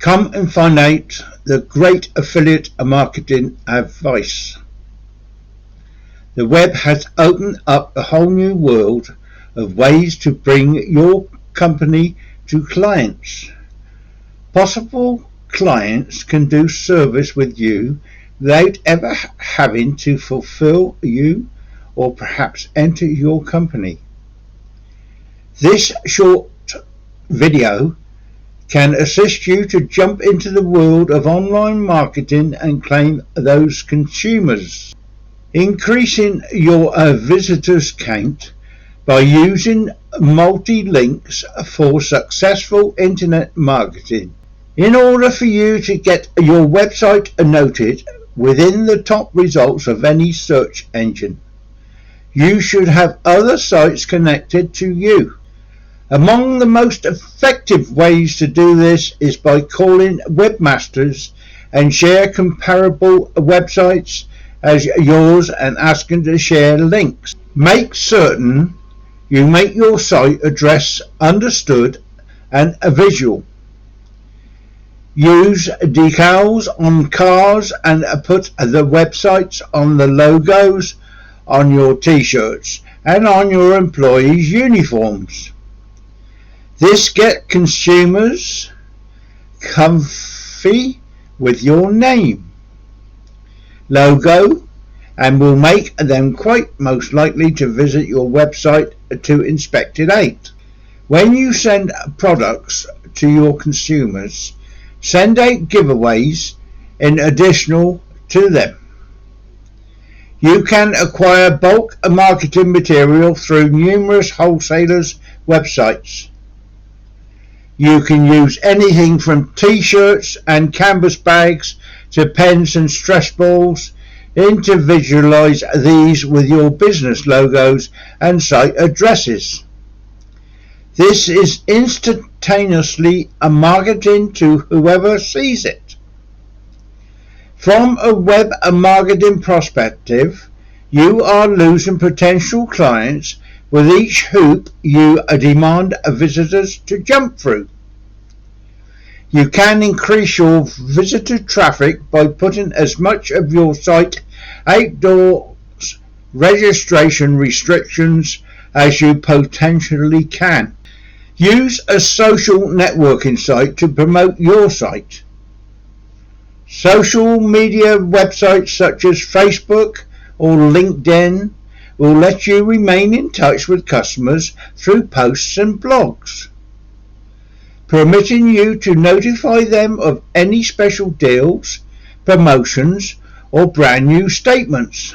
Come and find out the great affiliate marketing advice. The web has opened up a whole new world of ways to bring your company to clients. Possible clients can do service with you without ever having to fulfill you or perhaps enter your company. This short video can assist you to jump into the world of online marketing and claim those consumers. Increasing your visitors count by using multi-links for successful internet marketing. In order for you to get your website noted within the top results of any search engine, you should have other sites connected to you. Among the most effective ways to do this is by calling webmasters and share comparable websites as yours and asking to share links. Make certain you make your site address understood and visual. Use decals on cars and put the websites on the logos on your t-shirts and on your employees' uniforms. This gets consumers comfy with your name, logo, and will make them quite most likely to visit your website to inspect it out. When you send products to your consumers, send out giveaways in addition to them. You can acquire bulk marketing material through numerous wholesalers' websites. You can use anything from t-shirts and canvas bags to pens and stress balls. Individualize these with your business logos and site addresses. This is instantaneously marketing to whoever sees it. From a web marketing perspective, you are losing potential clients with each hoop you demand visitors to jump through. You can increase your visitor traffic by putting as much of your site outdoors registration restrictions as you potentially can. Use a social networking site to promote your site. Social media websites such as Facebook or LinkedIn will let you remain in touch with customers through posts and blogs, permitting you to notify them of any special deals, promotions, or brand new statements.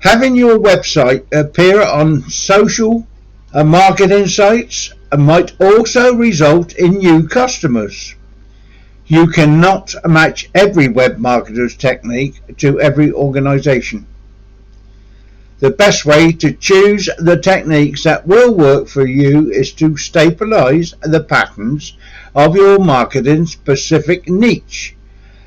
Having your website appear on social marketing sites might also result in new customers. You cannot match every web marketer's technique to every organization. The best way to choose the techniques that will work for you is to stabilize the patterns of your marketing specific niche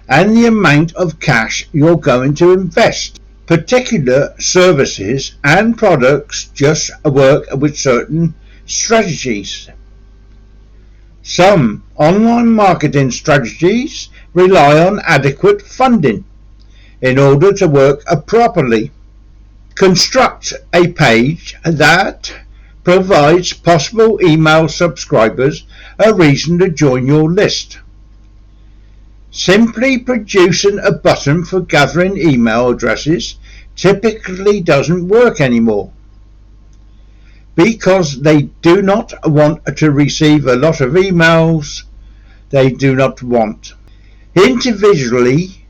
and the amount of cash you're going to invest. Particular services and products just work with certain strategies. Some online marketing strategies rely on adequate funding in order to work properly. Construct a page that provides possible email subscribers a reason to join your list. Simply producing a button for gathering email addresses typically doesn't work anymore, because they do not want to receive a lot of emails they do not want. Individually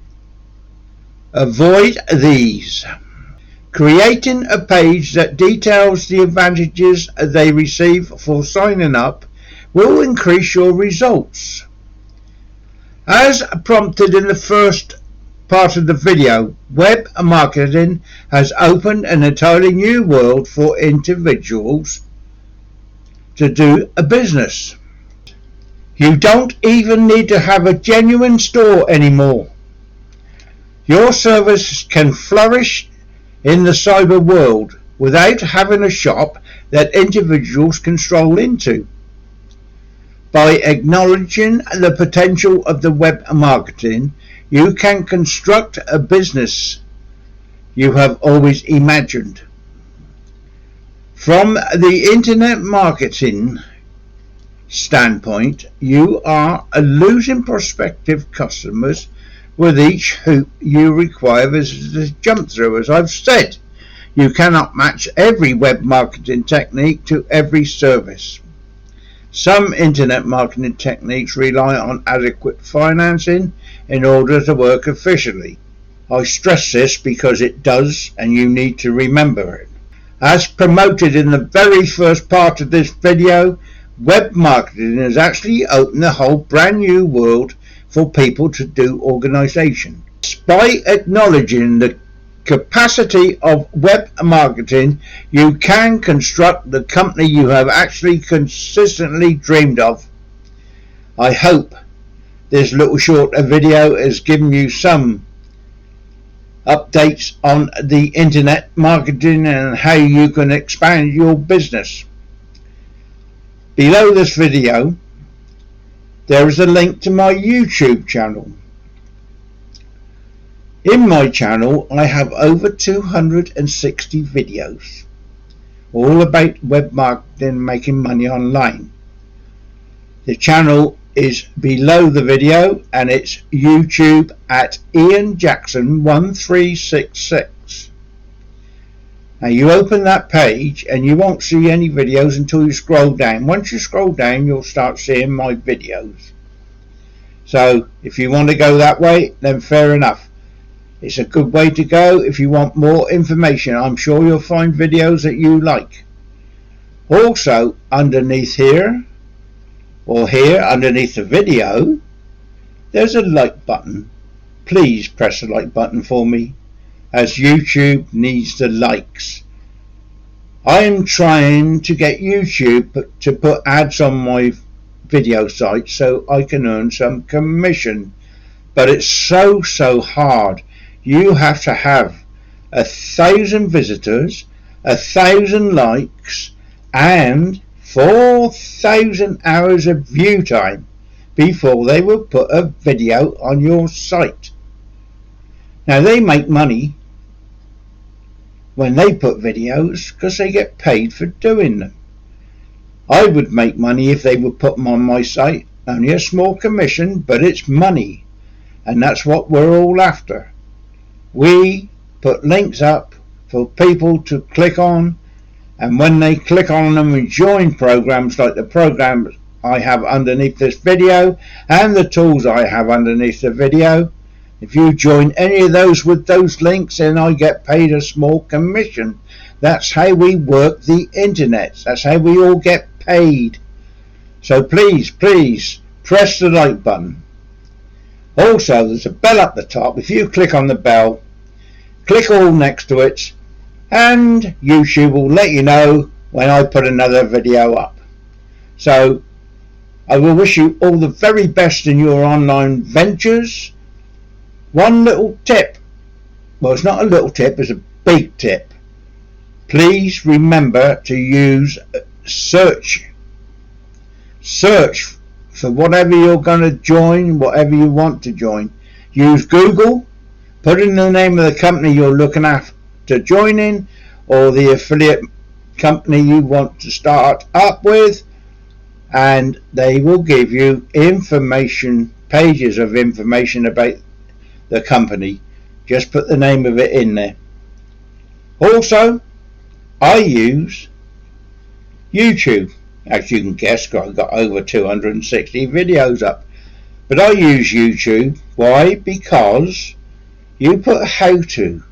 avoid these. Creating a page that details the advantages they receive for signing up will increase your results. As prompted in the first part of the video, web marketing has opened an entirely new world for individuals to do a business. You don't even need to have a genuine store anymore. Your service can flourish in the cyber world without having a shop that individuals can stroll into. By acknowledging the potential of the web marketing, you can construct a business you have always imagined. From the internet marketing standpoint, you are losing prospective customers with each hoop you require visitors to jump through. As I've said, you cannot match every web marketing technique to every service. Some internet marketing techniques rely on adequate financing in order to work efficiently. I stress this because it does, and you need to remember it. As promoted in the very first part of this video, web marketing has actually opened a whole brand new world for people to do organization. By acknowledging the capacity of web marketing, you can construct the company you have actually consistently dreamed of. I hope this little short video has given you some updates on the internet marketing and how you can expand your business. Below this video there is a link to my YouTube channel. In my channel I have over 260 videos all about web marketing, making money online. The channel is below the video and it's YouTube at Ian Jackson 1366. Now you open that page and you won't see any videos until you scroll down. Once you scroll down you'll start seeing my videos. So if you want to go that way, then fair enough. It's a good way to go if you want more information. I'm sure you'll find videos that you like. Also underneath here, or here underneath the video, there's a like button. Please press the like button for me, as YouTube needs the likes. I am trying to get YouTube to put ads on my video site so I can earn some commission, but it's so hard. You have to have 1,000 visitors, 1,000 likes, and 4,000 hours of view time before they will put a video on your site. Now they make money when they put videos because they get paid for doing them. I would make money if they would put them on my site, only a small commission, but it's money, and that's what we're all after. We put links up for people to click on, and when they click on them and join programs like the programs I have underneath this video and the tools I have underneath the video, if you join any of those with those links, then I get paid a small commission. That's how we work the internet. That's how we all get paid. So please press the like button. Also there's a bell up the top. If you click on the bell, click all next to it, and YouTube will let you know when I put another video up. So I will wish you all the very best in your online ventures. One little tip, well, it's not a little tip, it's a big tip. Please remember to use search for whatever you're going to join, whatever you want to join. Use Google, put in the name of the company you're looking after joining, or the affiliate company you want to start up with, and they will give you information, pages of information about the company. Just put the name of it in there. Also, I use YouTube. As you can guess, I've got over 260 videos up. But I use YouTube. Why? Because you put how to.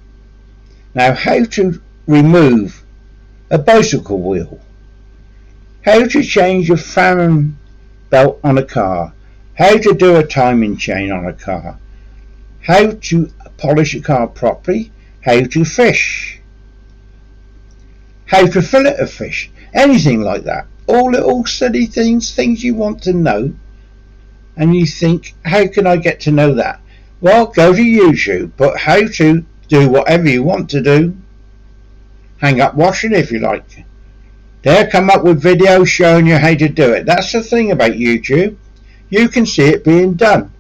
Now, how to remove a bicycle wheel, how to change a fan belt on a car, how to do a timing chain on a car, how to polish a car properly, how to fish, how to fillet a fish, anything like that. All little silly things you want to know, and you think, how can I get to know that? Well, go to YouTube, put how to do whatever you want to do, hang up washing if you like, They'll come up with videos showing you how to do it. That's the thing about YouTube. You can see it being done.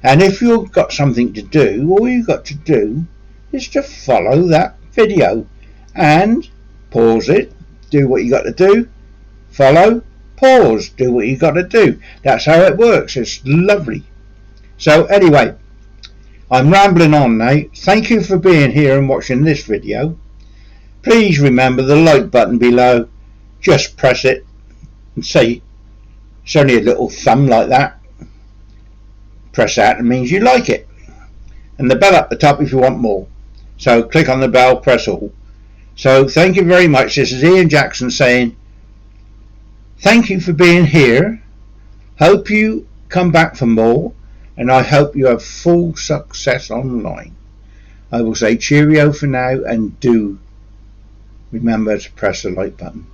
And if you've got something to do, all you've got to do is to follow that video and pause it, do what you got to do, follow, pause, do what you got to do. That's how it works. It's lovely. So anyway, I'm rambling on now. Thank you for being here and watching this video. Please remember the like button below. Just press it and say it's only a little thumb like that. Press that, it means you like it. And the bell up the top if you want more. So click on the bell, press all. So thank you very much. This is Ian Jackson saying thank you for being here. Hope you come back for more, and I hope you have full success online. I will say cheerio for now, and do remember to press the like button.